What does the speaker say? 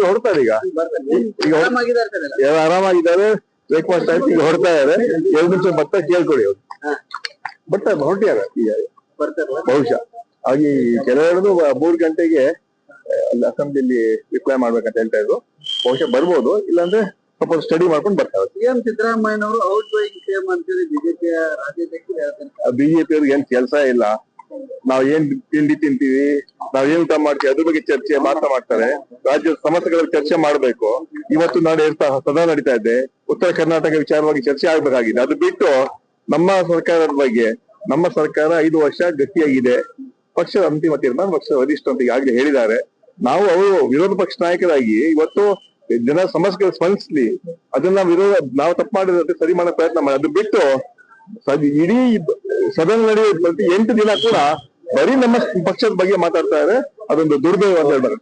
ಹೊಡ್ತಾರೆ ಈಗ ಆರಾಮಾಗಿದ್ದಾರೆ. ಬ್ರೇಕ್ಫಾಸ್ಟ್ ಆಯ್ತು, ಈಗ ಹೊಡ್ತಾ ಇದಾರೆ. 2 ನಿಮಿಷ ಬರ್ತಾ ಕೇಳ್ಕೊಡಿ ಅವ್ರು ಬರ್ತಾರೆ, ಹೊರಟಿಯಾರ ಈಗ ಬಹುಶಃ. ಹಾಗೆ ಕೆಲವೆರಡು 3 ಗಂಟೆಗೆ ಅಸೆಂಬ್ಲಿಯಲ್ಲಿ ರಿಪ್ಲೈ ಮಾಡ್ಬೇಕಂತ ಹೇಳ್ತಾ ಇದ್ರು. ಬಹುಶಃ ಬರ್ಬೋದು, ಇಲ್ಲಾಂದ್ರೆ ಸ್ವಲ್ಪ ಸ್ಟಡಿ ಮಾಡ್ಕೊಂಡು ಬರ್ತಾರೆ. ಸಿಎಂ ಸಿದ್ದರಾಮಯ್ಯನವರು ಔಟ್ ಗೋಯಿಂಗ್ ಸಿಎಂ ಅಂತೇಳಿ ಬಿಜೆಪಿಯ ರಾಜ್ಯಾಧ್ಯಕ್ಷರು ಹೇಳ್ತಾರೆ. ಬಿಜೆಪಿ ಅವ್ರಿಗೆ ಏನ್ ಕೆಲಸ ಇಲ್ಲ. ನಾವ್ ಏನ್ ತಿಂಡಿ ತಿಂತೀವಿ, ನಾವ್ ಏನ್ ಊಟ ಮಾಡ್ತೀವಿ ಅದ್ರ ಬಗ್ಗೆ ಮಾತ್ರ ಮಾಡ್ತಾರೆ. ರಾಜ್ಯದ ಸಮಸ್ಯೆಗಳ ಚರ್ಚೆ ಮಾಡ್ಬೇಕು. ಇವತ್ತು ನಾಳೆ ಸದಾ ನಡೀತಾ ಇದೆ. ಉತ್ತರ ಕರ್ನಾಟಕ ವಿಚಾರವಾಗಿ ಚರ್ಚೆ ಆಗ್ಬೇಕಾಗಿದೆ. ಅದು ಬಿಟ್ಟು ನಮ್ಮ ಸರ್ಕಾರದ ಬಗ್ಗೆ, ನಮ್ಮ ಸರ್ಕಾರ 5 ವರ್ಷ ಗಟ್ಟಿಯಾಗಿದೆ. ಪಕ್ಷದ ಅಂತಿಮ ತೀರ್ಮಾನ ಪಕ್ಷದ ವರಿಷ್ಠ ಅಂತ ಈಗಾಗಲೇ ಹೇಳಿದ್ದಾರೆ. ನಾವು ಅವರು ವಿರೋಧ ಪಕ್ಷ ನಾಯಕರಾಗಿ ಇವತ್ತು ಜನ ಸಮಸ್ಯೆಗಳು ಸ್ಪಂದಿಸ್ಲಿ, ಅದನ್ನ ನಾವು ತಪ್ಪು ಮಾಡಿದ್ರೆ ಸರಿ ಮಾಡೋ ಪ್ರಯತ್ನ ಮಾಡಿ. ಅದು ಬಿಟ್ಟು ಇಡೀ ಸದನ ನಡೆಯುವ 8 ದಿನ ಕೂಡ ಬರೀ ನಮ್ಮ ಪಕ್ಷದ ಬಗ್ಗೆ ಮಾತಾಡ್ತಾ ಇದ್ದಾರೆ. ಅದೊಂದು ದುರ್ದೈವ ಅಂತ ಹೇಳ್ಬೇಕು.